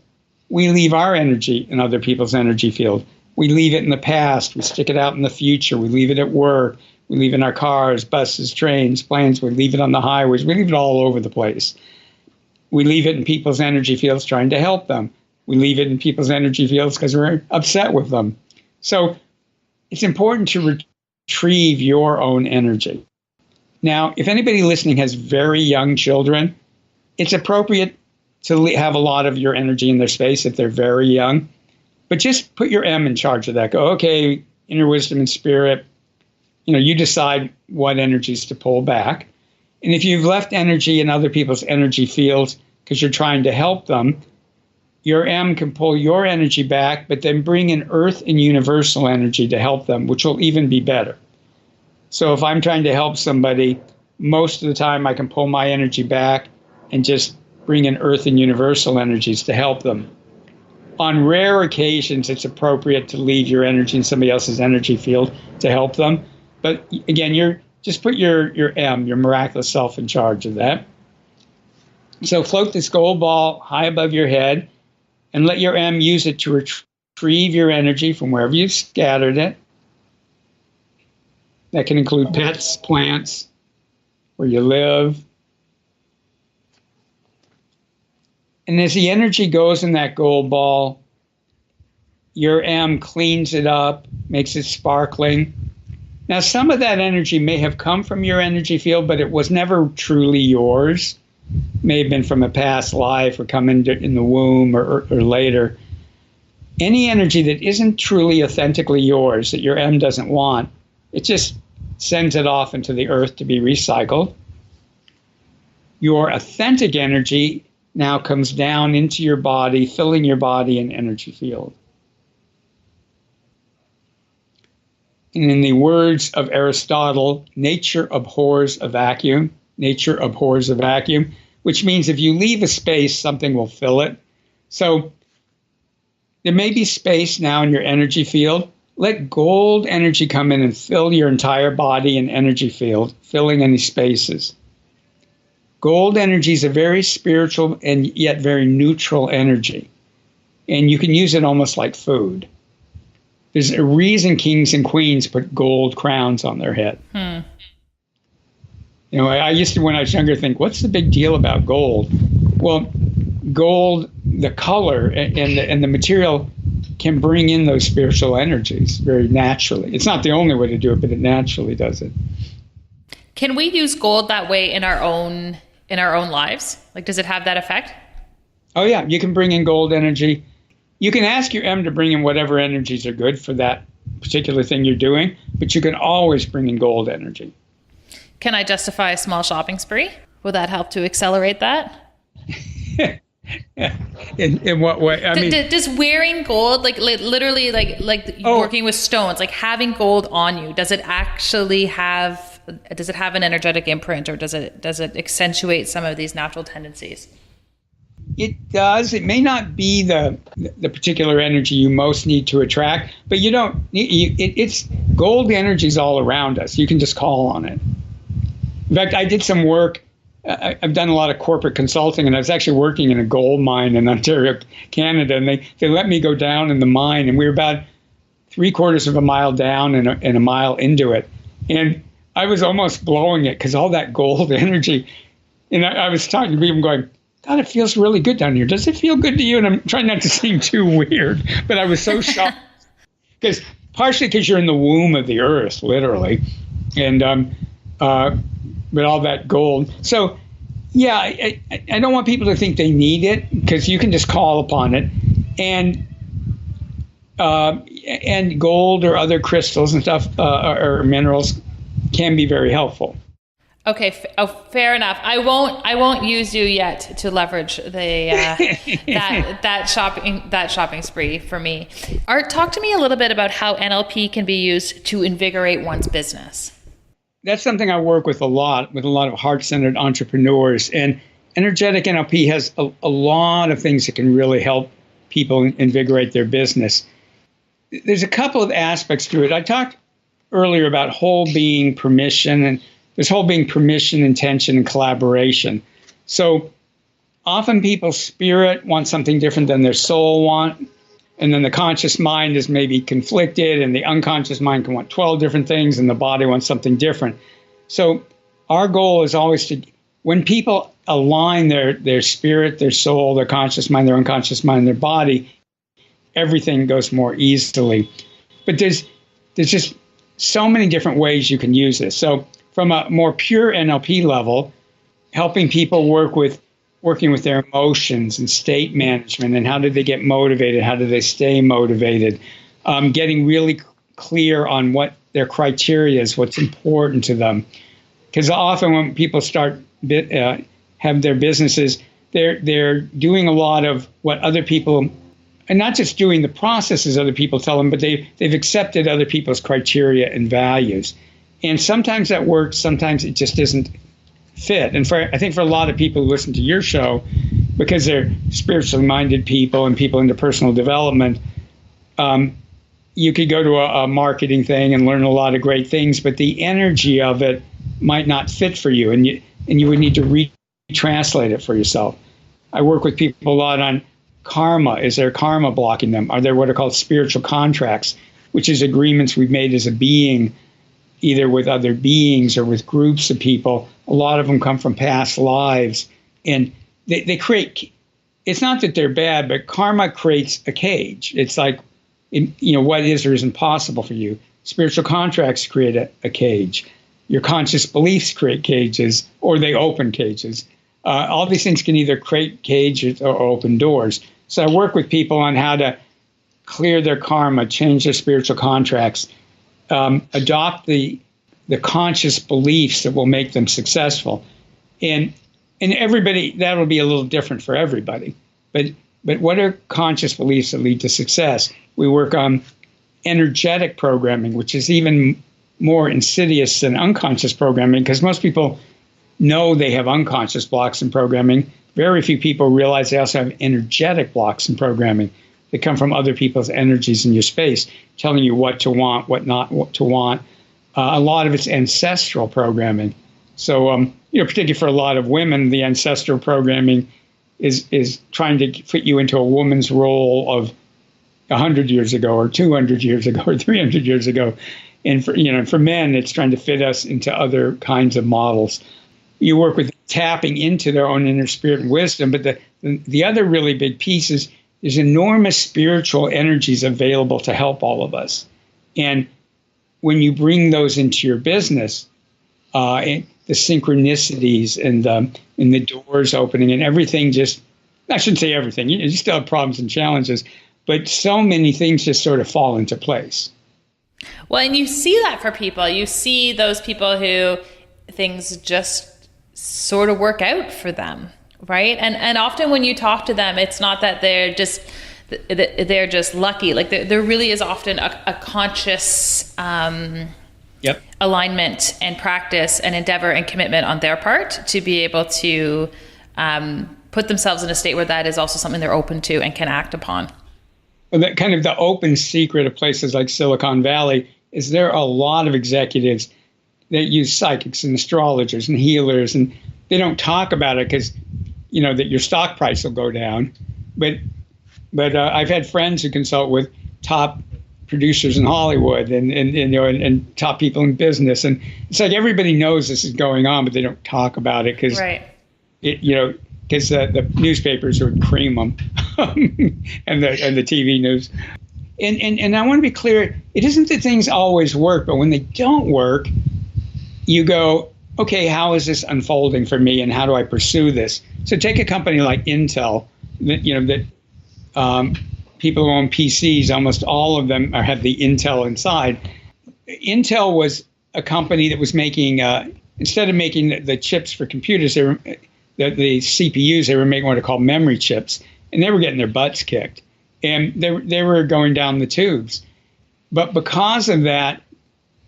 We leave our energy in other people's energy field. We leave it in the past. We stick it out in the future. We leave it at work. We leave it in our cars, buses, trains, planes. We leave it on the highways. We leave it all over the place. We leave it in people's energy fields trying to help them. We leave it in people's energy fields because we're upset with them. So it's important to retrieve your own energy. Now, if anybody listening has very young children, it's appropriate to have a lot of your energy in their space if they're very young. But just put your M in charge of that. Go, okay, inner wisdom and spirit, you decide what energies to pull back. And if you've left energy in other people's energy fields because you're trying to help them, your M can pull your energy back, but then bring in earth and universal energy to help them, which will even be better. So if I'm trying to help somebody, most of the time I can pull my energy back and just bring in earth and universal energies to help them. On rare occasions, it's appropriate to leave your energy in somebody else's energy field to help them. But again, just put your M, your miraculous self, in charge of that. So float this gold ball high above your head and let your M use it to retrieve your energy from wherever you've scattered it. That can include pets, plants, where you live. And as the energy goes in that gold ball, your M cleans it up, makes it sparkling. Now, some of that energy may have come from your energy field, but it was never truly yours. It may have been from a past life or come in the womb or later. Any energy that isn't truly authentically yours, that your M doesn't want, it just sends it off into the earth to be recycled. Your authentic energy now comes down into your body, filling your body in energy field. And in the words of Aristotle, nature abhors a vacuum. Nature abhors a vacuum, which means if you leave a space, something will fill it. So there may be space now in your energy field. Let gold energy come in and fill your entire body and energy field, filling any spaces. Gold energy is a very spiritual and yet very neutral energy. And you can use it almost like food. There's a reason kings and queens put gold crowns on their head. I used to, when I was younger, think, what's the big deal about gold? Well, gold, the color and the material can bring in those spiritual energies very naturally. It's not the only way to do it, but it naturally does it. Can we use gold that way in our own lives? Like, does it have that effect? Oh yeah, you can bring in gold energy. You can ask your M to bring in whatever energies are good for that particular thing you're doing, but you can always bring in gold energy. Can I justify a small shopping spree? Will that help to accelerate that? In what way? I mean, does wearing gold, literally, working with stones, like having gold on you, does it actually have? Does it have an energetic imprint, or does it accentuate some of these natural tendencies? It does. It may not be the particular energy you most need to attract, but you don't. It's gold energy is all around us. You can just call on it. In fact, I did some work. I've done a lot of corporate consulting, and I was actually working in a gold mine in Ontario, Canada, and they let me go down in the mine, and we were about 3/4 of a mile down and a mile into it, and I was almost blowing it because all that gold energy, and I was talking to people going, God, it feels really good down here. Does it feel good to you? And I'm trying not to seem too weird, but I was so shocked partially because you're in the womb of the earth, literally, and but all that gold. So, yeah, I don't want people to think they need it, because you can just call upon it. And And gold or other crystals and stuff or minerals can be very helpful. Okay, fair enough. I won't use you yet to leverage the that shopping spree for me. Art, talk to me a little bit about how NLP can be used to invigorate one's business. That's something I work with a lot of heart-centered entrepreneurs, and Energetic NLP has a lot of things that can really help people invigorate their business. There's a couple of aspects to it. I talked earlier about whole being permission, and there's whole being permission, intention, and collaboration. So often people's spirit wants something different than their soul want, and then the conscious mind is maybe conflicted, and the unconscious mind can want 12 different things, and the body wants something different. So our goal is always to, when people align their spirit, their soul, their conscious mind, their unconscious mind, their body, everything goes more easily. But there's just so many different ways you can use this. So from a more pure NLP level, helping people working with their emotions and state management, and how do they get motivated, how do they stay motivated, getting really clear on what their criteria is, what's important to them. Because often when people start have their businesses, they're doing a lot of what other people, and not just doing the processes other people tell them, but they've accepted other people's criteria and values. And sometimes that works, sometimes it just doesn't fit. And I think for a lot of people who listen to your show, because they're spiritually minded people and people into personal development, you could go to a marketing thing and learn a lot of great things, but the energy of it might not fit for you, and you would need to retranslate it for yourself. I work with people a lot on karma. Is there karma blocking them? Are there what are called spiritual contracts, which is agreements we've made as a being, either with other beings or with groups of people? A lot of them come from past lives, and they create, it's not that they're bad, but karma creates a cage. It's like, what is or isn't possible for you. Spiritual contracts create a cage. Your conscious beliefs create cages, or they open cages. All these things can either create cages or open doors. So I work with people on how to clear their karma, change their spiritual contracts, adopt the conscious beliefs that will make them successful. And everybody, that'll be a little different for everybody. But what are conscious beliefs that lead to success? We work on energetic programming, which is even more insidious than unconscious programming, because most people know they have unconscious blocks in programming. Very few people realize they also have energetic blocks in programming that come from other people's energies in your space, telling you what to want, what not to want. A lot of it's ancestral programming. So, particularly for a lot of women, the ancestral programming is trying to fit you into a woman's role of 100 years ago, or 200 years ago, or 300 years ago. And for men, it's trying to fit us into other kinds of models. You work with tapping into their own inner spirit and wisdom, but the other really big piece is there's enormous spiritual energies available to help all of us. And when you bring those into your business, and the synchronicities and the doors opening and everything, I shouldn't say everything, you still have problems and challenges, but so many things just sort of fall into place. Well, and you see that for people. You see those people who things just sort of work out for them, right? And often when you talk to them, it's not that they're just lucky. Like there really is often a conscious alignment and practice and endeavor and commitment on their part to be able to put themselves in a state where that is also something they're open to and can act upon. Well, that kind of the open secret of places like Silicon Valley is there are a lot of executives that use psychics and astrologers and healers, and they don't talk about it because, that your stock price will go down. But I've had friends who consult with top producers in Hollywood and top people in business, and it's like everybody knows this is going on, but they don't talk about it because because the newspapers would cream them and the TV news. And I want to be clear, it isn't that things always work, but when they don't work, you go, okay, how is this unfolding for me, and how do I pursue this? So take a company like Intel, that people who own PCs, almost all of them have the Intel inside. Intel was a company that was making, instead of making the chips for computers, the CPUs, they were making what are called memory chips, and they were getting their butts kicked. And they were going down the tubes. But because of that,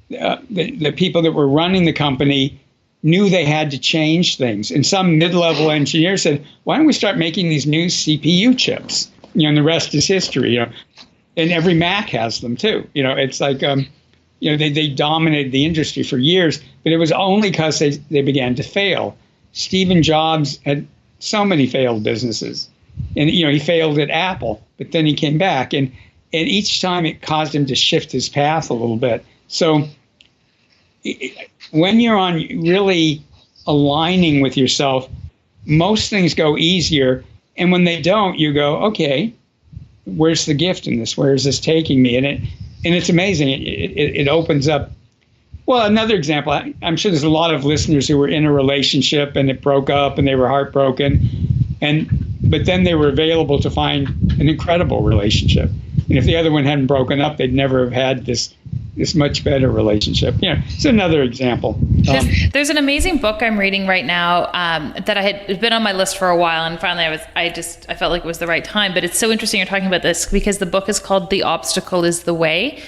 the people that were running the company knew they had to change things. And some mid-level engineers said, why don't we start making these new CPU chips? And the rest is history. And every Mac has them too. It's like, they dominated the industry for years, but it was only because they began to fail. Stephen Jobs had so many failed businesses. And, he failed at Apple, but then he came back. And each time it caused him to shift his path a little bit. So when you're on really aligning with yourself, most things go easier. And when they don't, you go, okay, where's the gift in this? Where is this taking me? And it's amazing. It opens up. Well, another example, I'm sure there's a lot of listeners who were in a relationship and it broke up and they were heartbroken. But then they were available to find an incredible relationship. And if the other one hadn't broken up, they'd never have had this much better relationship. It's another example. There's an amazing book I'm reading right now that I had been on my list for a while, and finally I felt like it was the right time. But it's so interesting you're talking about this because the book is called "The Obstacle Is the Way."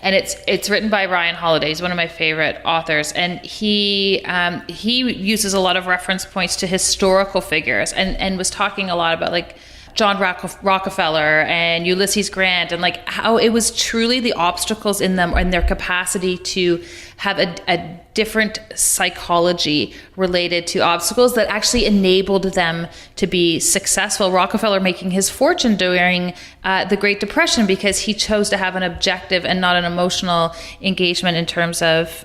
And it's written by Ryan Holiday. He's one of my favorite authors. And he uses a lot of reference points to historical figures and was talking a lot about like John Rockefeller and Ulysses Grant and like how it was truly the obstacles in them and their capacity to have a different psychology related to obstacles that actually enabled them to be successful. Rockefeller making his fortune during the Great Depression because he chose to have an objective and not an emotional engagement in terms of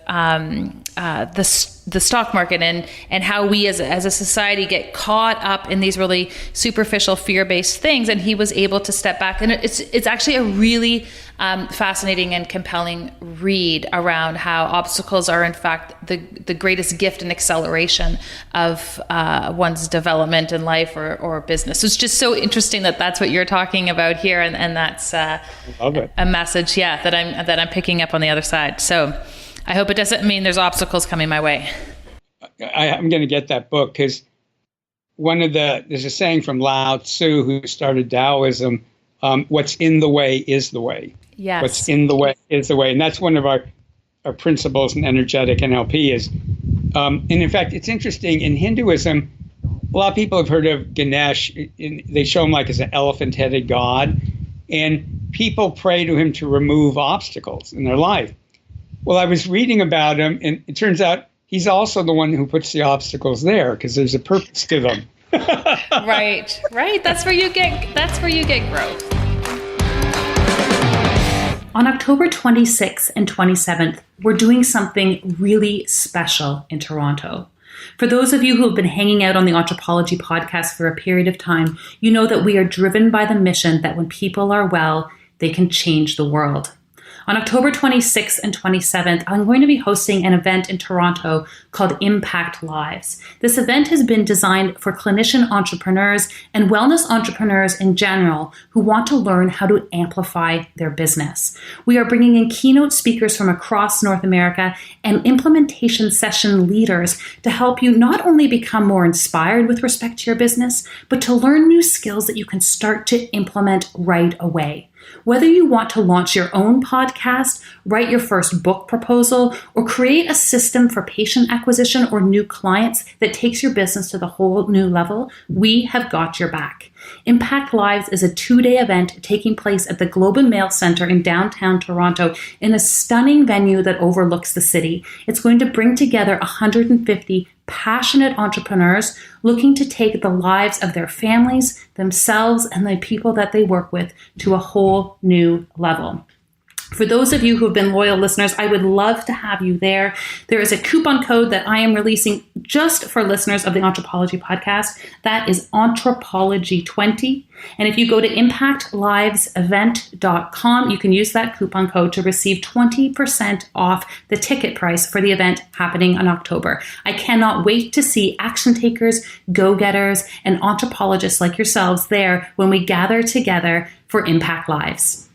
the stock market and how we as a society get caught up in these really superficial fear-based things. And he was able to step back. And it's actually a really fascinating and compelling read around how obstacles are in fact the greatest gift and acceleration of one's development in life or business. So it's just so interesting that that's what you're talking about here, and that's a message, that I'm picking up on the other side. So I hope it doesn't mean there's obstacles coming my way. I'm going to get that book because there's a saying from Lao Tzu, who started Taoism, what's in the way is the way. Yes. What's in the way is the way. And that's one of our principles in Energetic NLP is, and in fact, it's interesting, in Hinduism, a lot of people have heard of Ganesh. They show him like as an elephant-headed god, and people pray to him to remove obstacles in their life. Well, I was reading about him, and it turns out he's also the one who puts the obstacles there because there's a purpose to them. Right. That's where you get growth. On October 26th and 27th, we're doing something really special in Toronto. For those of you who have been hanging out on the Anthropology podcast for a period of time, you know that we are driven by the mission that when people are well, they can change the world. On October 26th and 27th, I'm going to be hosting an event in Toronto called Impact Lives. This event has been designed for clinician entrepreneurs and wellness entrepreneurs in general who want to learn how to amplify their business. We are bringing in keynote speakers from across North America and implementation session leaders to help you not only become more inspired with respect to your business, but to learn new skills that you can start to implement right away. Whether you want to launch your own podcast, write your first book proposal, or create a system for patient acquisition or new clients that takes your business to the whole new level, we have got your back. Impact Lives is a 2-day event taking place at the Globe and Mail Centre in downtown Toronto in a stunning venue that overlooks the city. It's going to bring together 150 passionate entrepreneurs looking to take the lives of their families, themselves, and the people that they work with to a whole new level. For those of you who have been loyal listeners, I would love to have you there. There is a coupon code that I am releasing just for listeners of the Anthropology podcast. That is Anthropology20. And if you go to impactlivesevent.com, you can use that coupon code to receive 20% off the ticket price for the event happening in October. I cannot wait to see action takers, go-getters, and anthropologists like yourselves there when we gather together for Impact Lives.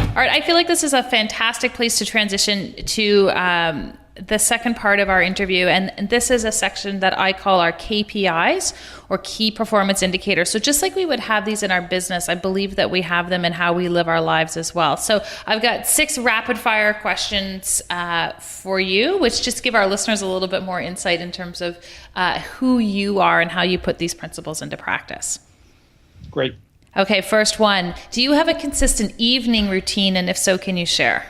All right, I feel like this is a fantastic place to transition to the second part of our interview. And this is a section that I call our KPIs, or key performance indicators. So just like we would have these in our business, I believe that we have them in how we live our lives as well. So I've got 6 rapid fire questions for you, which just give our listeners a little bit more insight in terms of who you are and how you put these principles into practice. Great. Okay, first one. Do you have a consistent evening routine? And if so, can you share?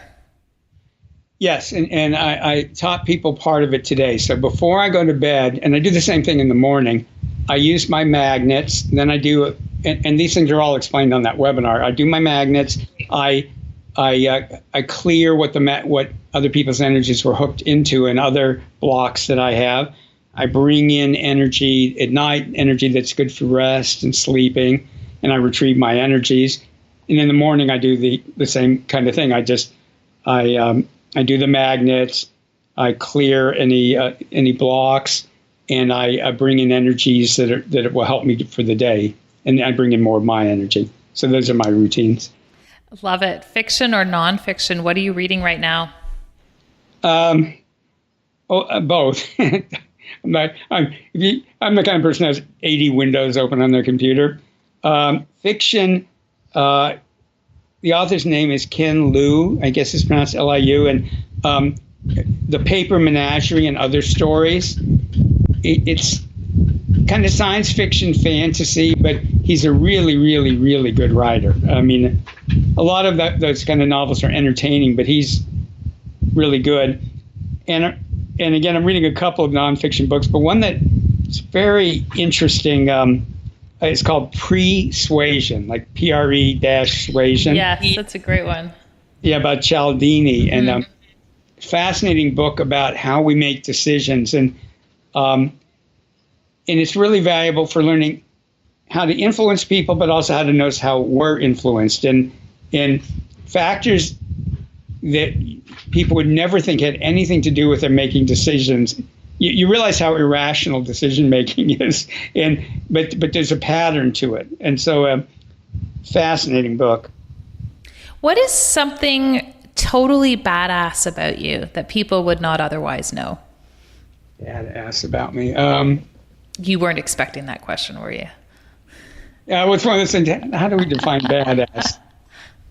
Yes, and I taught people part of it today. So before I go to bed, and I do the same thing in the morning, I use my magnets. Then I do, and these things are all explained on that webinar. I do my magnets. I clear what other people's energies were hooked into and other blocks that I have. I bring in energy at night, energy that's good for rest and sleeping, and I retrieve my energies. And in the morning, I do the same kind of thing. I do the magnets, I clear any blocks, and I bring in energies that will help me for the day, and I bring in more of my energy. So those are my routines. Love it. Fiction or nonfiction? What are you reading right now? Both. I'm the kind of person who has 80 windows open on their computer. Fiction. The author's name is Ken Liu. I guess it's pronounced Liu. And The Paper Menagerie and Other Stories. It's kind of science fiction fantasy, but he's a really, really, really good writer. I mean, a lot of those kind of novels are entertaining, but he's really good. And again, I'm reading a couple of nonfiction books, but one that's very interesting. It's called Pre-Suasion, like PRE-suasion. Yes, that's a great one. Yeah, about Cialdini. Mm-hmm. And fascinating book about how we make decisions. And it's really valuable for learning how to influence people, but also how to notice how we're influenced. And factors that people would never think had anything to do with their making decisions. You realize how irrational decision making is, but there's a pattern to it, and so fascinating book. What is something totally badass about you that people would not otherwise know? Badass about me. You weren't expecting that question, were you? Yeah, what's one of those things? How do we define badass?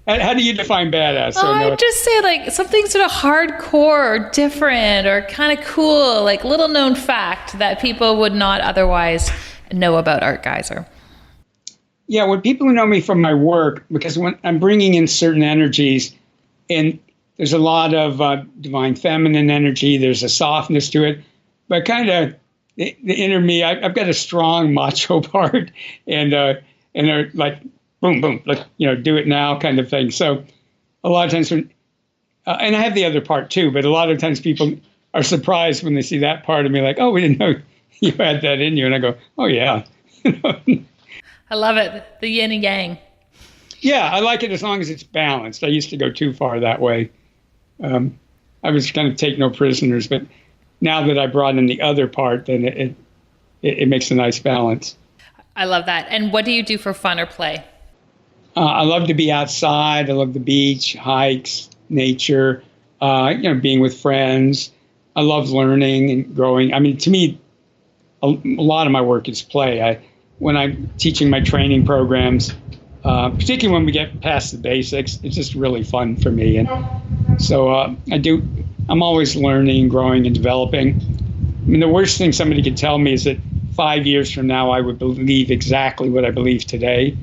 How do you define badass? I'd just say like something sort of hardcore or different or kind of cool, like little known fact that people would not otherwise know about Art Giser. Yeah, when people who know me from my work, because when I'm bringing in certain energies, and there's a lot of divine feminine energy, there's a softness to it, but kind of the inner me, I've got a strong macho part, and they're like, boom, boom, like, do it now kind of thing. So a lot of times and I have the other part too, but a lot of times people are surprised when they see that part of me, like, oh, we didn't know you had that in you. And I go, oh yeah. I love it. The yin and yang. Yeah, I like it as long as it's balanced. I used to go too far that way. I was kind of take no prisoners, but now that I brought in the other part, then it makes a nice balance. I love that. And what do you do for fun or play? I love to be outside. I love the beach, hikes, nature, being with friends. I love learning and growing. I mean, to me, a lot of my work is play. When I'm teaching my training programs, particularly when we get past the basics, it's just really fun for me. And so I'm always learning, growing, and developing. I mean, the worst thing somebody could tell me is that 5 years from now, I would believe exactly what I believe today.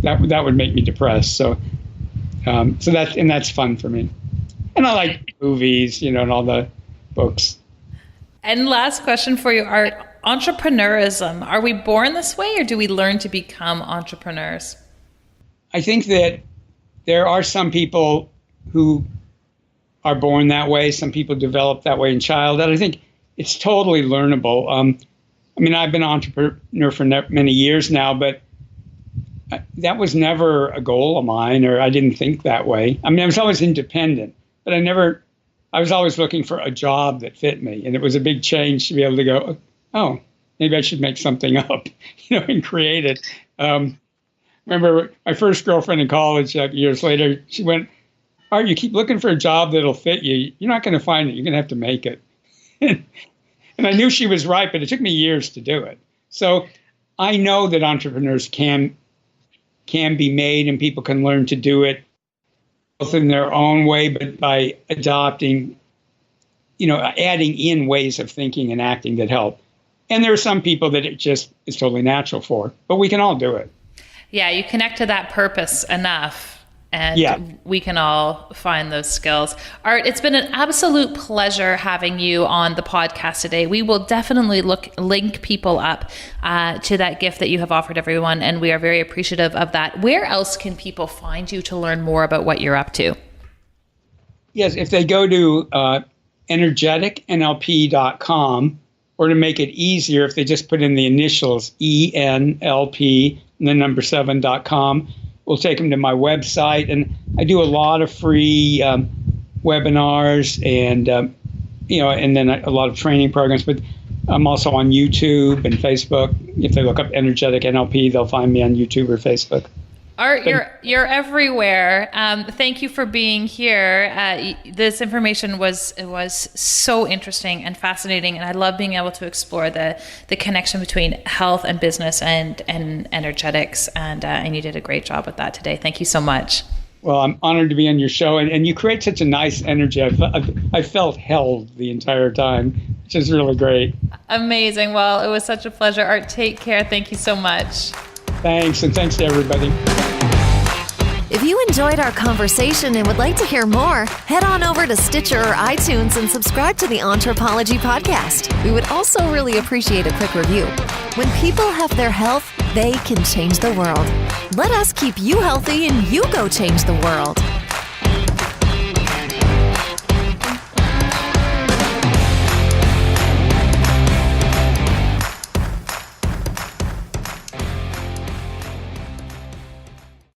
That would make me depressed. So that's fun for me. And I like movies, and all the books. And last question for you, Art. Entrepreneurism. Are we born this way, or do we learn to become entrepreneurs? I think that there are some people who are born that way. Some people develop that way in childhood. I think it's totally learnable. I've been an entrepreneur for many years now, but that was never a goal of mine, or I didn't think that way. I was always independent, but I was always looking for a job that fit me. And it was a big change to be able to go, oh, maybe I should make something up, and create it. Remember my first girlfriend in college, years later, she went, Art, you keep looking for a job that'll fit you. You're not going to find it. You're going to have to make it. And I knew she was right, but it took me years to do it. So I know that entrepreneurs can be made, and people can learn to do it both in their own way, but by adopting, adding in ways of thinking and acting that help. And there are some people that it just is totally natural for, but we can all do it. Yeah, you connect to that purpose enough, and we can all find those skills. Art, it's been an absolute pleasure having you on the podcast today. We will definitely link people up to that gift that you have offered everyone, and we are very appreciative of that. Where else can people find you to learn more about what you're up to? Yes, if they go to energeticnlp.com, or to make it easier, if they just put in the initials ENLP and the number 7.com, we'll take them to my website. And I do a lot of free webinars and, and then a lot of training programs. But I'm also on YouTube and Facebook. If they look up Energetic NLP, they'll find me on YouTube or Facebook. Art, you're everywhere. Thank you for being here. This information was so interesting and fascinating, and I love being able to explore the connection between health and business and energetics. And you did a great job with that today. Thank you so much. Well, I'm honored to be on your show, and you create such a nice energy. I felt held the entire time, which is really great. Amazing. Well, it was such a pleasure. Art, take care. Thank you so much. Thanks, and thanks to everybody. If you enjoyed our conversation and would like to hear more, head on over to Stitcher or iTunes and subscribe to the Anthropology Podcast. We would also really appreciate a quick review. When people have their health, they can change the world. Let us keep you healthy and you go change the world.